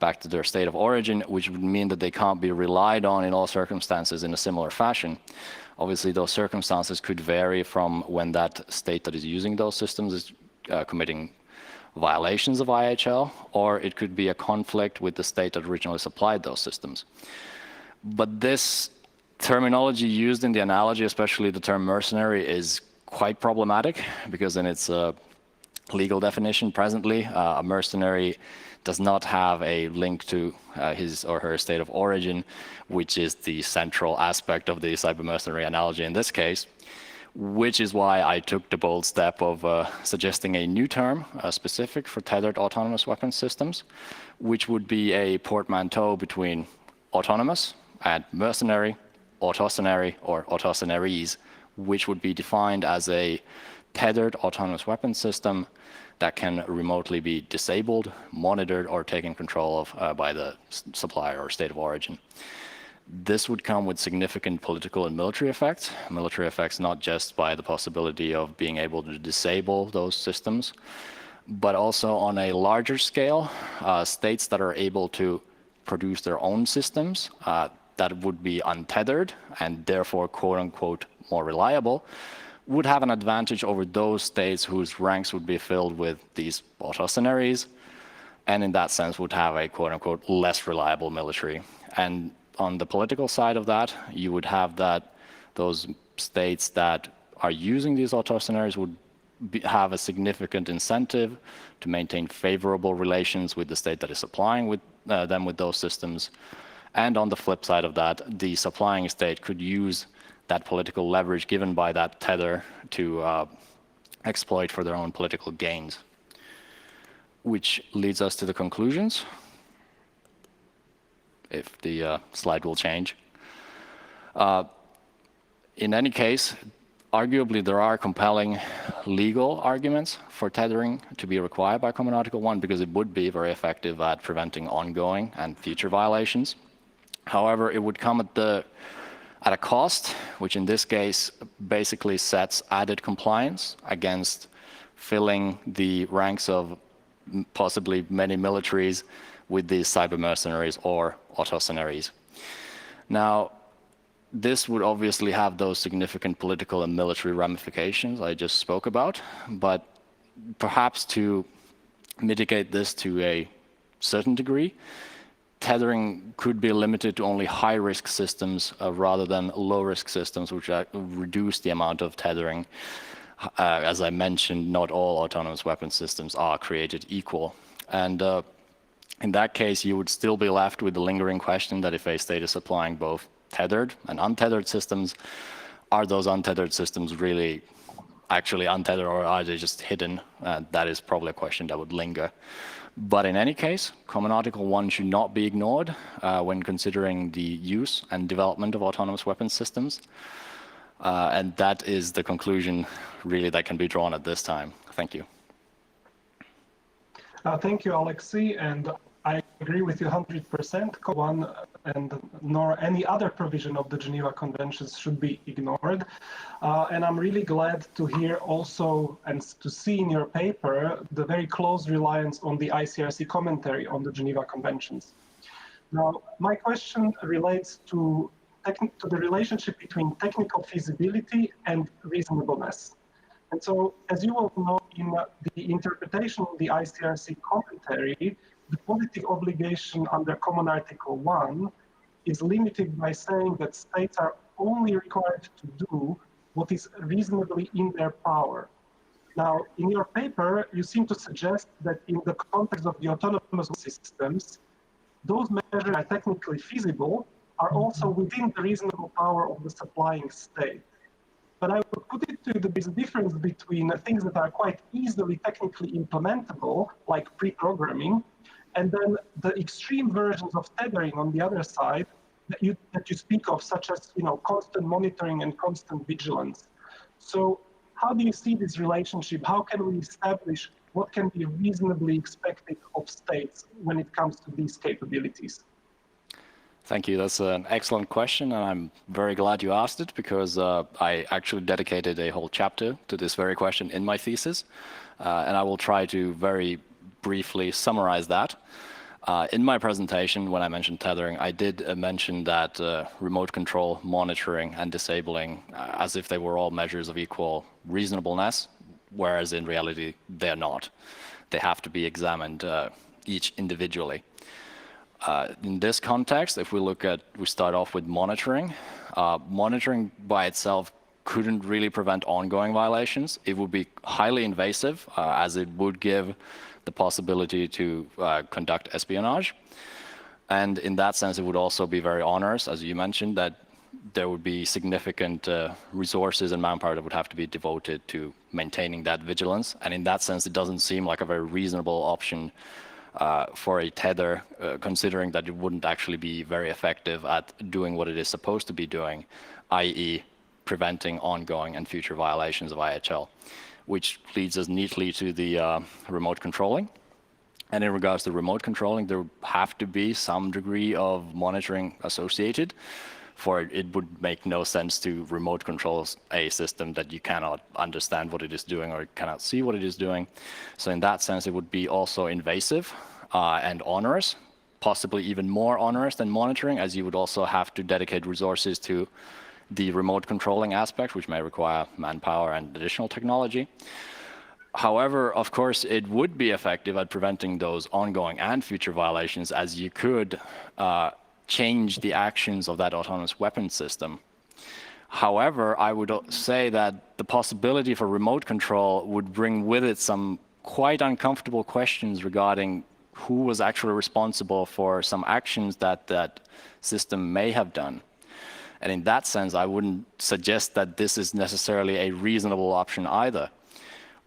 back to their state of origin, which would mean that they can't be relied on in all circumstances in a similar fashion. Obviously, those circumstances could vary from when that state that is using those systems is committing violations of IHL, or it could be a conflict with the state that originally supplied those systems. But this terminology used in the analogy, especially the term mercenary, is quite problematic because in its legal definition presently, a mercenary does not have a link to his or her state of origin, which is the central aspect of the cyber mercenary analogy in this case, which is why I took the bold step of suggesting a new term specific for tethered autonomous weapons systems, which would be a portmanteau between autonomous and mercenary, autocenary, or autocenaries, which would be defined as a tethered autonomous weapons system that can remotely be disabled, monitored, or taken control of by the supplier or state of origin. This would come with significant political and military effects not just by the possibility of being able to disable those systems, but also on a larger scale, states that are able to produce their own systems that would be untethered and therefore quote-unquote more reliable, would have an advantage over those states whose ranks would be filled with these autocenaries, and in that sense would have a quote-unquote less reliable military. And on the political side of that, you would have that those states that are using these autocenaries would have a significant incentive to maintain favorable relations with the state that is supplying with them with those systems. And on the flip side of that, the supplying state could use that political leverage given by that tether to exploit for their own political gains. Which leads us to the conclusions, if the slide will change. In any case, arguably there are compelling legal arguments for tethering to be required by Common Article 1 because it would be very effective at preventing ongoing and future violations. However, it would come at a cost, which in this case basically sets added compliance against filling the ranks of possibly many militaries with these cyber mercenaries or autocenaries. Now, this would obviously have those significant political and military ramifications I just spoke about, but perhaps to mitigate this to a certain degree, tethering could be limited to only high-risk systems rather than low-risk systems, which reduce the amount of tethering. As I mentioned, not all autonomous weapon systems are created equal. And in that case, you would still be left with the lingering question that if a state is supplying both tethered and untethered systems, are those untethered systems really actually untethered or are they just hidden? That is probably a question that would linger. But in any case, Common Article 1 should not be ignored when considering the use and development of autonomous weapons systems. And that is the conclusion really that can be drawn at this time. Thank you. Thank you, Alexei, and I agree with you 100%. One and nor any other provision of the Geneva Conventions should be ignored. And I'm really glad to hear also and to see in your paper the very close reliance on the ICRC commentary on the Geneva Conventions. Now, my question relates to the relationship between technical feasibility and reasonableness. And so, as you all know, in the interpretation of the ICRC commentary, the politic obligation under Common Article 1 is limited by saying that states are only required to do what is reasonably in their power. Now, in your paper, you seem to suggest that in the context of the autonomous systems, those measures are technically feasible, are also within the reasonable power of the supplying state. But I would put it to you that there's a difference between things that are quite easily technically implementable, like pre-programming, and then the extreme versions of tethering on the other side that you speak of, such as constant monitoring and constant vigilance. So how do you see this relationship? How can we establish what can be reasonably expected of states when it comes to these capabilities? Thank you. That's an excellent question, and I'm very glad you asked it because I actually dedicated a whole chapter to this very question in my thesis, and I will try to very briefly summarize that. In my presentation, when I mentioned tethering, I did mention that remote control, monitoring, and disabling as if they were all measures of equal reasonableness, whereas in reality, they're not. They have to be examined each individually. In this context, if we start off with monitoring. Monitoring by itself couldn't really prevent ongoing violations. It would be highly invasive, as it would give the possibility to conduct espionage. And in that sense, it would also be very onerous, as you mentioned, that there would be significant resources and manpower that would have to be devoted to maintaining that vigilance. And in that sense, it doesn't seem like a very reasonable option for a tether, considering that it wouldn't actually be very effective at doing what it is supposed to be doing, i.e. preventing ongoing and future violations of IHL, which leads us neatly to the remote controlling. And in regards to remote controlling, there would have to be some degree of monitoring associated, for it would make no sense to remote control a system that you cannot understand what it is doing or cannot see what it is doing. So in that sense, it would be also invasive and onerous, possibly even more onerous than monitoring, as you would also have to dedicate resources to the remote controlling aspect, which may require manpower and additional technology. However, of course, it would be effective at preventing those ongoing and future violations, as you could change the actions of that autonomous weapons system. However, I would say that the possibility for remote control would bring with it some quite uncomfortable questions regarding who was actually responsible for some actions that that system may have done. And in that sense, I wouldn't suggest that this is necessarily a reasonable option either,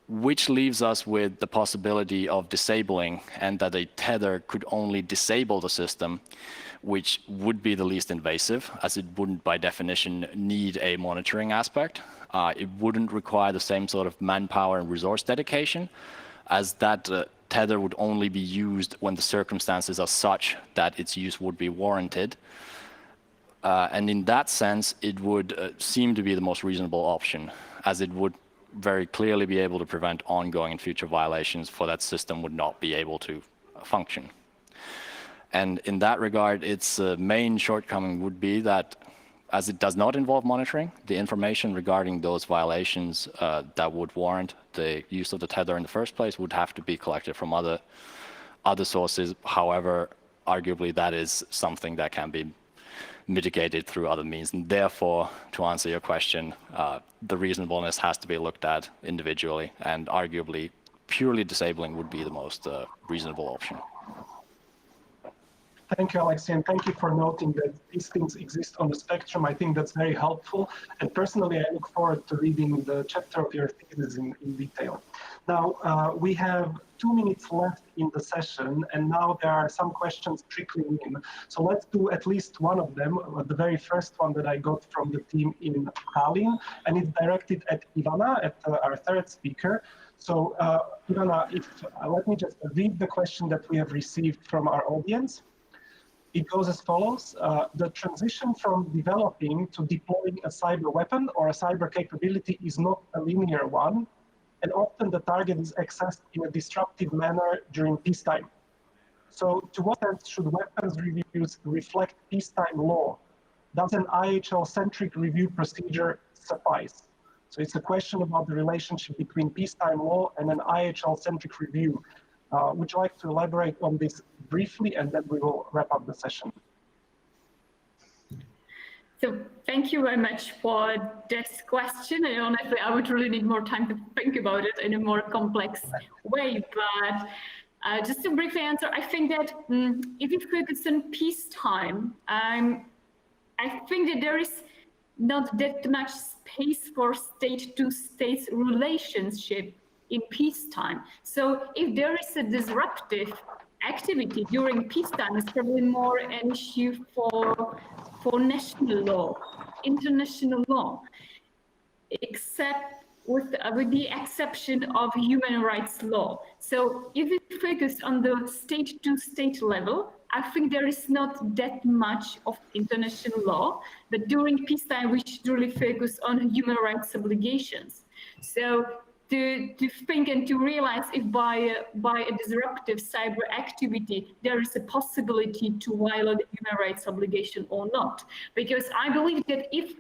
which leaves us with the possibility of disabling, and that a tether could only disable the system, which would be the least invasive, as it wouldn't by definition need a monitoring aspect. It wouldn't require the same sort of manpower and resource dedication, as that tether would only be used when the circumstances are such that its use would be warranted. And in that sense, it would seem to be the most reasonable option, as it would very clearly be able to prevent ongoing and future violations, for that system would not be able to function. And in that regard, its main shortcoming would be that, as it does not involve monitoring, the information regarding those violations that would warrant the use of the tether in the first place would have to be collected from other sources. However, arguably that is something that can be mitigated through other means, and therefore, to answer your question, the reasonableness has to be looked at individually, and arguably purely disabling would be the most reasonable option. Thank you, Alexei, and thank you for noting that these things exist on the spectrum. I think that's very helpful, and personally, I look forward to reading the chapter of your thesis in detail. Now, we have 2 minutes left in the session, and now there are some questions trickling in. So let's do at least one of them, the very first one that I got from the team in Tallinn, and it's directed at Ivana, at our third speaker. So Ivana, let me just read the question that we have received from our audience. It goes as follows. The transition from developing to deploying a cyber weapon or a cyber capability is not a linear one, and often the target is accessed in a disruptive manner during peacetime. So to what extent should weapons reviews reflect peacetime law? Does an IHL-centric review procedure suffice? So it's a question about the relationship between peacetime law and an IHL-centric review. Would you like to elaborate on this briefly, and then we will wrap up the session? So thank you very much for this question. And honestly, I would really need more time to think about it in a more complex way. But just to briefly answer, I think that if you focus on peacetime, I think that there is not that much space for state-to-state relationship in peacetime. So if there is a disruptive activity during peacetime, it's probably more an issue for national law, international law, except with the exception of human rights law. So if we focus on the state-to-state level, I think there is not that much of international law, but during peacetime, we should really focus on human rights obligations. So to think and to realize if by a disruptive cyber activity there is a possibility to violate human rights obligation or not. Because I believe that if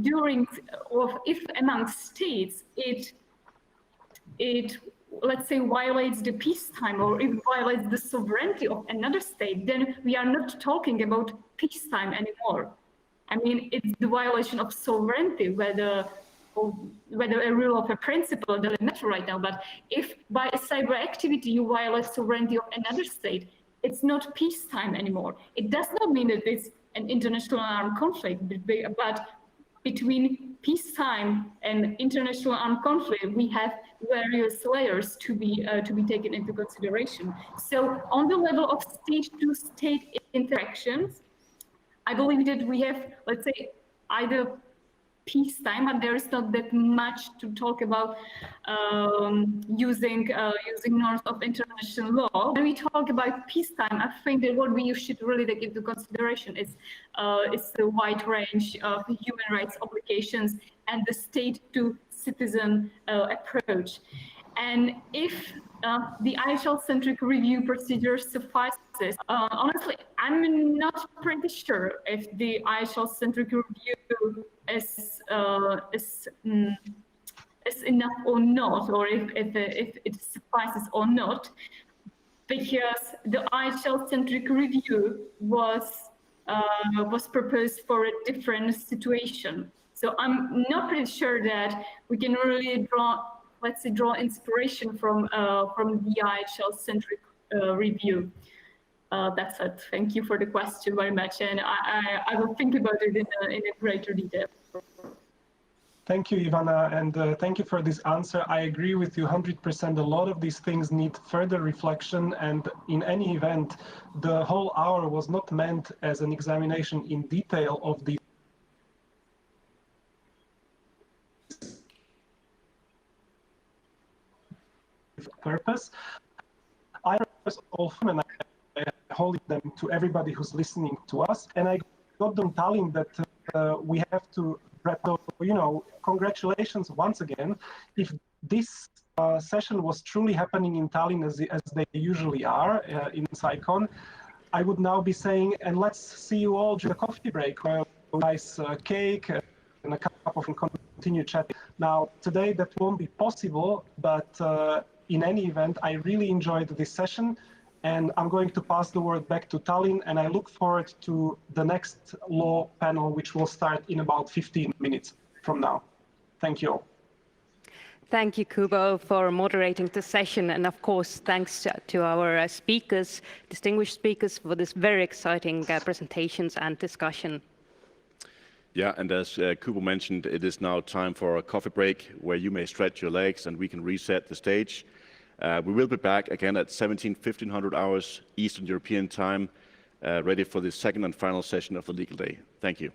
during or if among states it let's say violates the peacetime or it violates the sovereignty of another state, then we are not talking about peacetime anymore. I mean, it's the violation of sovereignty, whether a rule of a principle doesn't matter right now. But if by a cyber activity you violate sovereignty of another state, it's not peacetime anymore. It does not mean that it's an international armed conflict, but between peacetime and international armed conflict, we have various layers to be taken into consideration. So on the level of state-to-state interactions, I believe that we have, let's say, either peacetime, but there is not that much to talk about using norms of international law. When we talk about peacetime, I think that what we should really take into consideration is the wide range of human rights obligations and the state-to-citizen approach. And if the IHL-centric review procedure suffices, honestly, I'm not pretty sure if the IHL-centric review is enough or not, or if it suffices or not, because the IHL-centric review was proposed for a different situation. So I'm not pretty sure that we can really draw inspiration from the IHL-centric review. That's it. Thank you for the question very much, and I will think about it in a greater detail. Thank you, Ivana, and thank you for this answer. I agree with you 100%. A lot of these things need further reflection, and in any event, the whole hour was not meant as an examination in detail of the purpose. I all and I hold them to everybody who's listening to us, and I got them telling that we have to wrap up. You know, congratulations once again. If this session was truly happening in Tallinn as they usually are in CyCon, I would now be saying, and let's see you all during the coffee break, where nice cake and a cup of and continue chatting. Now, today that won't be possible, but in any event, I really enjoyed this session, and I'm going to pass the word back to Tallinn, and I look forward to the next law panel, which will start in about 15 minutes from now. Thank you all. Thank you, Kubo, for moderating the session. And of course, thanks to our speakers, distinguished speakers, for this very exciting presentations and discussion. Yeah, and as Kubo mentioned, it is now time for a coffee break where you may stretch your legs and we can reset the stage. We will be back again at 1500 hours Eastern European time, ready for the second and final session of the legal day. Thank you.